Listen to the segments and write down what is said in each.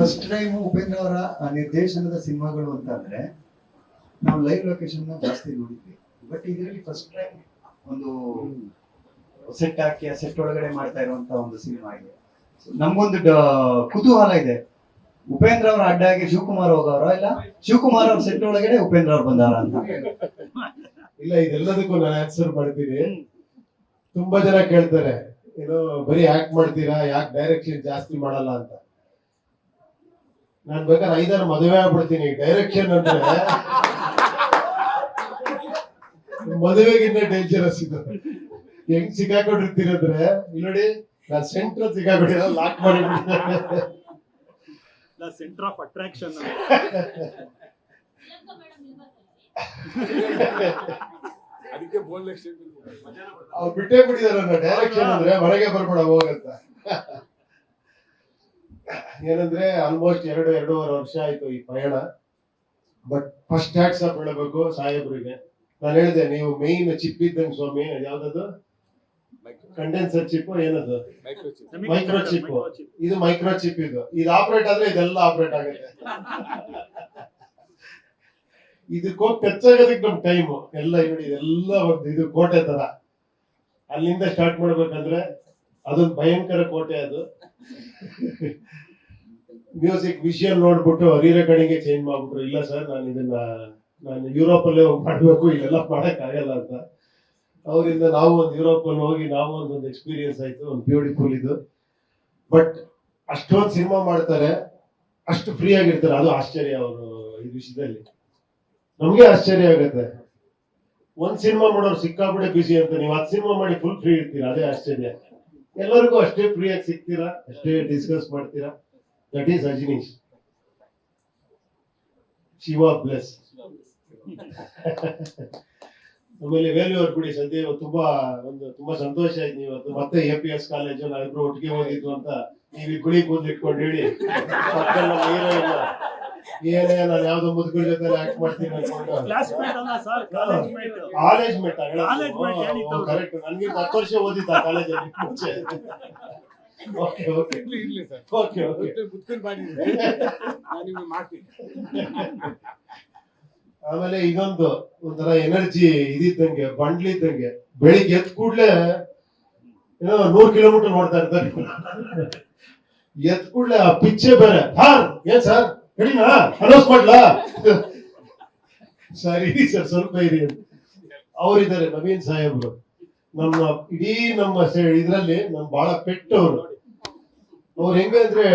First time Upendra ಅವರ ನಿರ್ದೇಶನದ ಸಿನಿಮಾಗಳು ಅಂತಂದ್ರೆ ನಾವು ಲೈವ್ ಲೊಕೇಶನ್ ಜಾಸ್ತಿ ನೋಡಿದ್ವಿ. ಬಟ್ ಇದರಲ್ಲಿ ಫಸ್ಟ್ ಟೈಮ್ ಒಂದು ಸೆಟ್ ಹಾಕಿ ಆ ಸೆಟ್ ಒಳಗಡೆ ಮಾಡ್ತಾ ಇರುವಂತ ಒಂದು ಸಿನಿಮಾ ಇದೆ. ನಮ್ಗೊಂದು ಕುತೂಹಲ ಇದೆ, ಉಪೇಂದ್ರ ಅವರ ಅಡ್ಡಾಗಿ ಶಿವಕುಮಾರ್ ಹೋಗವ್ರ ಇಲ್ಲ ಶಿವಕುಮಾರ್ ಅವ್ರ ಸೆಟ್ ಒಳಗಡೆ ಉಪೇಂದ್ರ ಅವ್ರು ಬಂದವರ ಅಂತ? ಇಲ್ಲ, ಇದೆಲ್ಲದಕ್ಕೂ ನಾನು ಆನ್ಸರ್ ಮಾಡ್ತೀನಿ. ತುಂಬಾ ಜನ ಕೇಳ್ತಾರೆ, ಏನೋ ಬರೀ ಆಕ್ಟ್ ಮಾಡ್ತೀರಾ, ಯಾಕೆ ಡೈರೆಕ್ಷನ್ ಜಾಸ್ತಿ ಮಾಡಲ್ಲ ಅಂತ. ನಾನ್ ಬೇಕಾದ್ರೆ 5 ಮದುವೆ ಆಗ್ಬಿಡ್ತೀನಿ. ಡೈರೆಕ್ಷನ್ ಅಂದ್ರೆ ಮದುವೆಗಿಂತ ಡೇಂಜರಸ್ ಇದು. ಹೆಂಗ್ ಸಿಕ್ಕಾಕೊಂಡಿರ್ತೀರಂದ್ರೆ, ಇಲ್ಲಿ ನೋಡಿ, ನಾನ್ ಸೆಂಟ್ರಲ್ ಸಿಕ್ಕಾಕೊಂಡಿರೋ, ಲಾಕ್ ಮಾಡಿಬಿಟ್ಟಿದ್ದೆ. Centre of attraction. ಅದಕ್ಕೆ ಅವ್ರು ಬಿಟ್ಟೇ ಬಿಟ್ಟಿದಾರ ಡೈರೆಕ್ಷನ್ ಅಂದ್ರೆ, ಹೊರಗೆ ಬರ್ಬೇಡ ಹೋಗಂತ. ಏನಂದ್ರೆ ಆಲ್ಮೋಸ್ಟ್ 2.5 ವರ್ಷ ಆಯ್ತು ಈ ಪಯಣ. ಬಟ್ ಫಸ್ಟ್ ಹ್ಯಾಟ್ಸ್ ಆಫ್ ಹೇಳಬೇಕು ಸಾಹೇಬ್ರಿಗೆ. ನಾನು ಹೇಳಿದೆ, ನೀವು ಮೇನ್ ಚಿಪ್ ಇದ್ದಂಗೆ ಸ್ವಾಮಿ. ಯಾವ್ದದು? ಕಂಡೆನ್ಸರ್ ಚಿಪ್, ಏನದು? Micro chip. ಇದು ಮೈಕ್ರೋ ಚಿಪ್. ಇದು ಆಪರೇಟ್ ಆದ್ರೆ ಇದೆಲ್ಲ ಆಪರೇಟ್ ಆಗುತ್ತೆ. ಇದಕ್ಕೆ ಹೋಗಿ ಟಚ್ ಆಗೋದಕ್ಕೆ ನಮ್ ಟೈಮು ಎಲ್ಲ ನೋಡಿ, ಇದೆಲ್ಲ ಒಂದು ಇದು ಕೋಟೆ ತರ. ಅಲ್ಲಿಂದ ಸ್ಟಾರ್ಟ್ ಮಾಡ್ಬೇಕಂದ್ರೆ ಅದೊಂದು ಭಯಂಕರ ಕೋಟೆ. ಅದು ಮ್ಯೂಸಿಕ್ ವಿಷುವಲ್ ನೋಡ್ಬಿಟ್ಟು ರೀರೆಕಾರ್ಡಿಂಗ್ ಚೇಂಜ್ ಮಾಡ್ಬಿಟ್ರು. ಇಲ್ಲ ಸರ್, ನಾನು ಯುರೋಪ್ ಅಲ್ಲೇ ಹೋಗಿ ಮಾಡ್ಬೇಕು, ಇಲ್ಲೆಲ್ಲ ಮಾಡಕ್ ಆಗಲ್ಲ ಅಂತ. ಅವರಿಂದ ನಾವು ಒಂದು ಯುರೋಪ್ ಅಲ್ಲಿ ಹೋಗಿ ನಾವು ಒಂದು ಎಕ್ಸ್ಪೀರಿಯನ್ಸ್ ಆಯ್ತು, ಒಂದು ಬ್ಯೂಟಿಫುಲ್ ಇದು. ಬಟ್ ಅಷ್ಟೊಂದು ಸಿನಿಮಾ ಮಾಡ್ತಾರೆ, ಅಷ್ಟು ಫ್ರೀ ಆಗಿರ್ತಾರೆ. ಅದು ಆಶ್ಚರ್ಯ ಅವರು ಈ ವಿಷಯದಲ್ಲಿ. ನಮ್ಗೆ ಆಶ್ಚರ್ಯ ಆಗುತ್ತೆ. ಒಂದ್ ಸಿನಿಮಾ ಮಾಡೋರು ಸಿಕ್ಕಾಬಿಡೆ ಬಿಸಿ ಅಂತ, ನೀವು 10 ಸಿನಿಮಾ ಮಾಡಿ ಫುಲ್ ಫ್ರೀ ಇರ್ತೀರಾ, ಅದೇ ಆಶ್ಚರ್ಯ. ಎಲ್ಲರಿಗೂ ಅಷ್ಟೇ ಫ್ರೀ ಆಗಿ ಸಿಗ್ತೀರಾ, ಅಷ್ಟೇ ಡಿಸ್ಕಸ್ ಮಾಡ್ತೀರಾ. That is Ajaneesh. Shiva bless. ಆಮೇಲೆ ವೇಲು ಅವ್ರು ಬಿಡಿ ಸದ್ಯ ತುಂಬಾ ಸಂತೋಷ ಆಯ್ತು. ನೀವು ಮತ್ತೆ APS ಕಾಲೇಜು ನಾವಿಬ್ರು ಒಟ್ಟಿಗೆ ಓದಿದ್ವು ಅಂತ ನೀವು ಈ ಗುಳಿ ಕೂದಲು ಇಟ್ಕೊಂಡು ಹೇಳಿ, ಏನೇ ನಾನು ಯಾವ್ದೋ ಮುದುಕರ ಜೊತೆ ಆಕ್ಟ್ ಮಾಡ್ತೀನಿ ಅನ್ಕೊಂಡು. College mate correct. ನನ್ಗೆ 10 ವರ್ಷ ಓದಿದ್ದ ಕಾಲೇಜಲ್ಲಿ ಮುಂಚೆ. Okay okay okay okay. ಆಮೇಲೆ ಇದೊಂದು ಒಂಥರ ಎನರ್ಜಿ ಇದ್ದಂಗೆ, ಬಂಡ್ಲಿದ್ದಂಗೆ. ಬೆಳಿಗ್ಗೆ ಎದ್ ಕೂಡ್ಲೆ ಏನೋ 100 ಕಿಲೋಮೀಟರ್ ನೋಡ್ತಾ ಇರ್ತಾರೆ. ಎದ್ ಕೂಡ್ಲೆ ಆ ಪಿಚ್ಚೆ ಬೇರೆ. ಏನ್ ಸರ್ ಕಡಿನಾ ಅನೌನ್ಸ್ ಮಾಡ್ಲಾ? ಸರ್ ಇರಿ ಸರ್, ಸ್ವಲ್ಪ ಇರಿ. ಅವರಿದ್ದಾರೆ ನವೀನ್ ಸಾಹೇಬ್ರು, ನಮ್ಮ ಇಡೀ ನಮ್ಮ ಇದ್ರಲ್ಲಿ ನಮ್ ಬಹಳ ಪೆಟ್ಟು ಅವರು. ಅವ್ರು ಹೆಂಗ ಅಂದ್ರೆ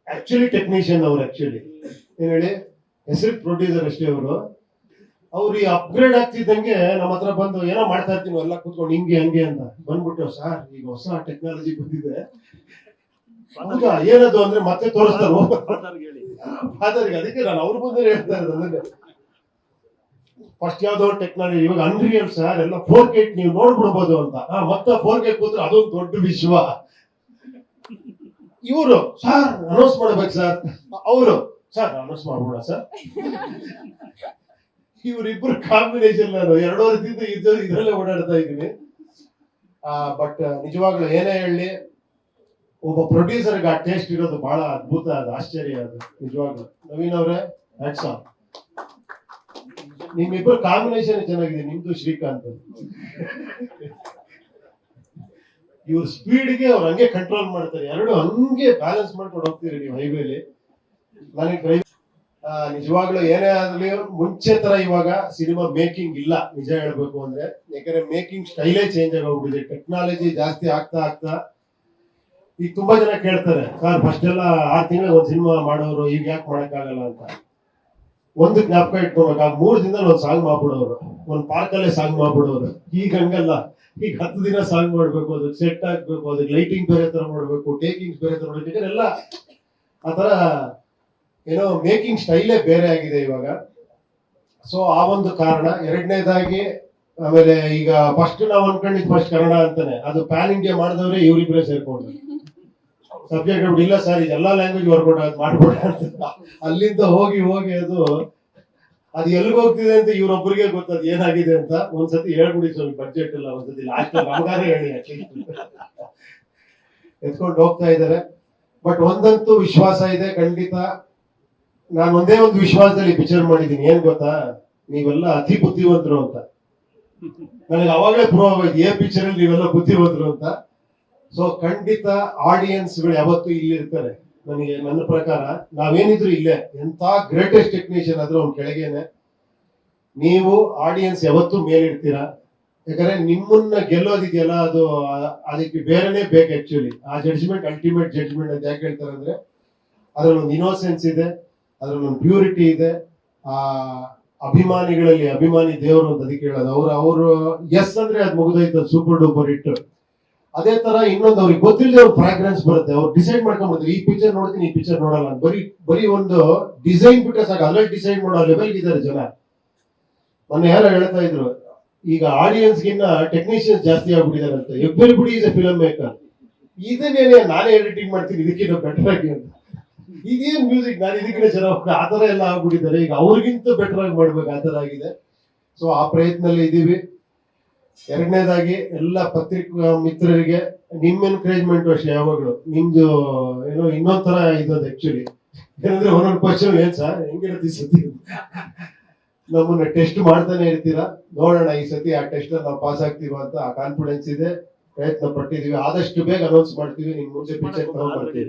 ಆಕ್ಚುಲಿ ಟೆಕ್ನಿಷಿಯನ್. ಅವ್ರು ಆಕ್ಚುಲಿ ಏನ್ ಹೇಳಿ, ಹೆಸರು ಪ್ರೊಡ್ಯೂಸರ್ ಅಷ್ಟೇ. ಅವ್ರು ಈ ಅಪ್ಗ್ರೇಡ್ ಆಗ್ತಿದ್ದಂಗೆ ನಮ್ಮ ಹತ್ರ ಬಂದು ಏನೋ ಮಾಡ್ತಾ ಇರ್ತೀವಿ, ಎಲ್ಲ ಕೂತ್ಕೊಂಡು ಹಿಂಗೆ ಹಂಗೆ ಅಂತ ಬಂದ್ಬಿಟ್ಟು, ಸರ್ ಈಗ ಹೊಸ ಟೆಕ್ನಾಲಜಿ ಬಂದಿದೆ. ಹೌದಾ, ಏನದು ಅಂದ್ರೆ ಮತ್ತೆ ತೋರಿಸ್ತಾರೆ ಫಾದರ್ಗೆ. ಅದಕ್ಕೆ ನಾನು ಅವ್ರ ಬಂದ್ರೆ ಹೇಳ್ತಾ ಇರೋದು ಅದನ್ನೇ. ಫಸ್ಟ್ ಯಾವ್ದೋ ಟೆಕ್ನಾಲಜಿ, ಇವಾಗ ಅನ್ರಿಯಲ್ ಸರ್, ಎಲ್ಲ 4K ನೀವು ನೋಡ್ಬಿಡ್ಬೋದು ಅಂತ. ಮತ್ತೆ 4K ಕೂತ್ರೆ ಅದೊಂದು ದೊಡ್ಡ ವಿಶ್ವ. ಇವರು ಸರ್ ಅನೌನ್ಸ್ ಮಾಡ್ಬೇಕು ಸರ್, ಅವರು ಸರ್ ಅನೌನ್ಸ್ ಮಾಡ್ಬೋಣ ಸರ್. ಇವರಿಬ್ಬರು ಕಾಂಬಿನೇಷನ್ ನಾನು 2 ವರ್ಷದಿಂದ ಇದ್ರಲ್ಲೇ ಓಡಾಡ್ತಾ ಇದ್ದೀನಿ. ಬಟ್ ನಿಜವಾಗ್ಲೂ ಏನೇ ಹೇಳಿ, ಒಬ್ಬ ಪ್ರೊಡ್ಯೂಸರ್ಗೆ ಆ ಟೇಸ್ಟ್ ಇರೋದು ಬಹಳ ಅದ್ಭುತ, ಅದು ಆಶ್ಚರ್ಯ. ಅದು ನಿಜವಾಗ್ಲೂ ನವೀನ್ ಅವರೇ ಹ್ಯಾಟ್ಸ್ ಆಫ್. ನಿಮ್ಮಿಬ್ಬರು ಕಾಂಬಿನೇಷನ್ ಚೆನ್ನಾಗಿದೆ, ನಿಮ್ದು ಶ್ರೀಕಾಂತ್. ಇವ್ರ ಸ್ಪೀಡ್ಗೆ ಅವ್ರು ಹಂಗೆ ಕಂಟ್ರೋಲ್ ಮಾಡ್ತಾರೆ, ಎರಡು ಹಂಗೆ ಬ್ಯಾಲೆನ್ಸ್ ಮಾಡ್ಕೊಂಡು ಹೋಗ್ತೀರಿ ನೀವು ಹೈವೇಲಿ. ನನಗೆ ಡ್ರೈವ್ ನಿಜವಾಗ್ಲೂ ಏನೇ ಆಗ್ಲಿ ಮುಂಚೆ ತರ ಇವಾಗ ಸಿನಿಮಾ ಮೇಕಿಂಗ್ ಇಲ್ಲ, ನಿಜ ಹೇಳ್ಬೇಕು ಅಂದ್ರೆ. ಯಾಕಂದ್ರೆ ಮೇಕಿಂಗ್ ಸ್ಟೈಲೇ ಚೇಂಜ್ ಆಗಿ ಹೋಗ್ಬಿಟ್ಟಿದೆ, ಟೆಕ್ನಾಲಜಿ ಜಾಸ್ತಿ ಆಗ್ತಾ. ಈಗ ತುಂಬಾ ಜನ ಕೇಳ್ತಾರೆ, ಸರ್ ಫಸ್ಟ್ ಎಲ್ಲ 6 ತಿಂಗಳಿಗೆ ಒಂದು ಸಿನಿಮಾ ಮಾಡೋರು, ಈಗ ಯಾಕೆ ಮಾಡಕ್ಕಾಗಲ್ಲ ಅಂತ. ಒಂದು ಜ್ಞಾಪಕ ಇಟ್ಕೋಬೇಕು, ಆ 3 ದಿನದಲ್ಲಿ ಒಂದು ಸಾಂಗ್ ಮಾಡ್ಬಿಡೋರು, ಒಂದು ಪಾರ್ಕಲ್ಲೇ ಸಾಂಗ್ ಮಾಡ್ಬಿಡೋರು. ಈಗ ಹಂಗಲ್ಲ, ಈಗ 10 ದಿನ ಸಾಂಗ್ ಮಾಡ್ಬೇಕು, ಅದಕ್ಕೆ ಸೆಟ್ ಹಾಕ್ಬೇಕು, ಅದಕ್ಕೆ ಲೈಟಿಂಗ್ ಬೇರೆ ತರ ಮಾಡ್ಬೇಕು, ಟೇಕಿಂಗ್ ಬೇರೆ ತರ ಮಾಡ್ಬೇಕು. ಎಲ್ಲ ಆತರ ಏನೋ ಮೇಕಿಂಗ್ ಸ್ಟೈಲೇ ಬೇರೆ ಆಗಿದೆ ಇವಾಗ. ಸೊ ಆ ಒಂದು ಕಾರಣ. ಎರಡನೇದಾಗಿ ಆಮೇಲೆ ಈಗ ಫಸ್ಟ್ ನಾವು ಅನ್ಕೊಂಡಿದ್ ಫಸ್ಟ್ ಕನ್ನಡ ಅಂತಾನೆ, ಅದು ಪ್ಯಾನ್ ಇಂಡಿಯಾ ಮಾಡಿದವ್ರೆ ಇವರಿಬ್ಬರೇ ಸೇರ್ಕೊಂಡು ಸಬ್ಜೆಕ್ಟ್ ಇಲ್ಲ ಸರ್ ಇದೆಲ್ಲಾ ಲ್ಯಾಂಗ್ವೇಜ್ ವರ್ಕೌಟ್ ಮಾಡ್ಬೋಣ ಅಂತ. ಅಲ್ಲಿಂದ ಹೋಗಿ ಅದು ಎಲ್ಲಿಗೆ ಹೋಗ್ತಿದೆ ಅಂತ ಇವ್ರೊಬ್ಬರಿಗೆ ಗೊತ್ತದ ಏನಾಗಿದೆ ಅಂತ. ಒಂದ್ಸತಿ ಹೇಳ್ಬಿಡಿ ಸ್ವಲ್ಪ, ಬಡ್ಜೆಟ್ ಇಲ್ಲ, ಒಂದ್ಸತಿ ಲಾಸ್ಟ್ ನಮಗಾರ ಹೇಳಿ. ಎತ್ಕೊಂಡು ಹೋಗ್ತಾ ಇದಾರೆ. ಬಟ್ ಒಂದಂತೂ ವಿಶ್ವಾಸ ಇದೆ, ಖಂಡಿತ ನಾನು ಒಂದೇ ಒಂದು ವಿಶ್ವಾಸದಲ್ಲಿ ಪಿಕ್ಚರ್ ಮಾಡಿದ್ದೀನಿ. ಏನ್ ಗೊತ್ತಾ, ನೀವೆಲ್ಲ ಅತಿ ಬುದ್ಧಿವಂತರು ಅಂತ. ನನಗೆ ಅವಾಗಲೇ ಪ್ರೂವ್ ಆಗೋಯ್ತು ಏ ಪಿಕ್ಚರ್ ಅಲ್ಲಿ ನೀವೆಲ್ಲ ಬುದ್ಧಿವಂತರು ಅಂತ. ಸೊ ಖಂಡಿತ ಆಡಿಯನ್ಸ್ ಗಳು ಯಾವತ್ತೂ ಇಲ್ಲಿರ್ತಾರೆ. ನನಗೆ ನನ್ನ ಪ್ರಕಾರ ನಾವೇನಿದ್ರು ಇಲ್ಲೇ, ಎಂತ ಗ್ರೇಟೆಸ್ಟ್ ಟೆಕ್ನಿಷಿಯನ್ ಆದ್ರೂ ಅವ್ನ ಕೆಳಗೇನೆ. ನೀವು ಆಡಿಯನ್ಸ್ ಯಾವತ್ತೂ ಮೇಲಿಡ್ತೀರಾ. ಯಾಕಂದ್ರೆ ನಿಮ್ಮನ್ನ ಗೆಲ್ಲೋದಿದೆಯಲ್ಲ, ಅದು ಅದಕ್ಕೆ ಬೇರೆನೆ ಬೇಕು ಆಕ್ಚುಲಿ. ಆ ಜಡ್ಜ್ಮೆಂಟ್ ಅಲ್ಟಿಮೇಟ್ ಜಡ್ಜ್ಮೆಂಟ್ ಅಂತ ಯಾಕೆ ಹೇಳ್ತಾರೆ ಅಂದ್ರೆ, ಅದ್ರಲ್ಲಿ ಒಂದು ಇನ್ನೋಸೆನ್ಸ್ ಇದೆ, ಅದ್ರಲ್ಲಿ ಒಂದು ಪ್ಯೂರಿಟಿ ಇದೆ. ಆ ಅಭಿಮಾನಿಗಳಲ್ಲಿ ಅಭಿಮಾನಿ ದೇವರು ಅಂತ ಅದಕ್ಕೆ ಹೇಳೋದು. ಅವರು ಎಸ್ ಅಂದ್ರೆ ಅದು ಮುಗಿದೋಯ್ತು, ಸೂಪರ್ ಡೂಪರ್ ಹಿಟ್. ಅದೇ ತರ ಇನ್ನೊಂದು ಅವ್ರಿಗೆ ಗೊತ್ತಿಲ್ಲದೆ ಒಂದು ಫ್ರಾಗ್ರೆನ್ಸ್ ಬರುತ್ತೆ. ಅವ್ರು ಡಿಸೈಡ್ ಮಾಡ್ಕೊಂಡ್ಬಿಡ್ತಾರೆ, ಈ ಪಿಕ್ಚರ್ ನೋಡ್ತೀನಿ, ಈ ಪಿಕ್ಚರ್ ನೋಡಲ್ಲ. ಬರೀ ಒಂದು ಡಿಸೈನ್ ಬಿಟ್ಟರೆ ಸಾಕು, ಅಲ್ಲೇ ಡಿಸೈಡ್ ಮಾಡೋ ಲೆವೆಲ್ ಇದ್ದಾರೆ ಜನ. ಮೊನ್ನೆ ಯಾರೋ ಹೇಳ್ತಾ ಇದ್ರು, ಈಗ ಆಡಿಯನ್ಸ್ ಗಿನ್ನ ಟೆಕ್ನಿಷಿಯನ್ಸ್ ಜಾಸ್ತಿ ಆಗ್ಬಿಟ್ಟಿದ್ದಾರೆ ಅಂತ. Everybody is a film maker. ಇದನ್ನೇನೆ ನಾನೇ ಎಡಿಟಿಂಗ್ ಮಾಡ್ತೀನಿ ಇದಕ್ಕಿಂತ ಬೆಟರ್ ಆಗಿ ಅಂತ. ಇದೇನ್ ಮ್ಯೂಸಿಕ್, ನಾನು ಇದಕ್ಕಿಂತ ಚೆನ್ನಾಗಿ, ಆತರ ಎಲ್ಲ ಆಗ್ಬಿಟ್ಟಿದ್ದಾರೆ. ಈಗ ಅವ್ರಿಗಿಂತ ಬೆಟರ್ ಆಗಿ ಮಾಡ್ಬೇಕು, ಆತರ ಆಗಿದೆ. ಸೊ ಆ ಪ್ರಯತ್ನದಲ್ಲಿ ಇದೀವಿ. ಎರಡನೇದಾಗಿ ಎಲ್ಲ ಪತ್ರಿಕಾ ಮಿತ್ರರಿಗೆ ನಿಮ್ ಎನ್ಕರೇಜ್ಮೆಂಟ್ ಅಷ್ಟೇ ಯಾವಾಗಲೂ. ನಿಮ್ದು ಏನೋ ಇನ್ನೊಂದ್ ತರ ಇದ್ದದ್ದು ಆಕ್ಚುಲಿ. ಏನಂದ್ರೆ ಒಂದೊಂದು ಕ್ವಶನ್ ಏನ್ ಸರ್ ಹೆಂಗಿರುತ್ತೆ ಈ ಸತಿ, ನಮ್ಮನ್ನ ಟೆಸ್ಟ್ ಮಾಡ್ತಾನೆ ಇರ್ತೀರಾ. ನೋಡೋಣ ಈ ಸತಿ ಆ ಟೆಸ್ಟ್ ನಾವು ಪಾಸ್ ಆಗ್ತೀವ ಅಂತ ಆ ಕಾನ್ಫಿಡೆನ್ಸ್ ಇದೆ. ಪ್ರಯತ್ನ ಪಟ್ಟಿದೀವಿ. ಆದಷ್ಟು ಬೇಗ ಅನೌನ್ಸ್ ಮಾಡ್ತೀವಿ. ನಿಮ್ ಮುಂದೆ ಪಿಕ್ಚರ್ ತಗೊಂಡ್ಬರ್ತೀವಿ.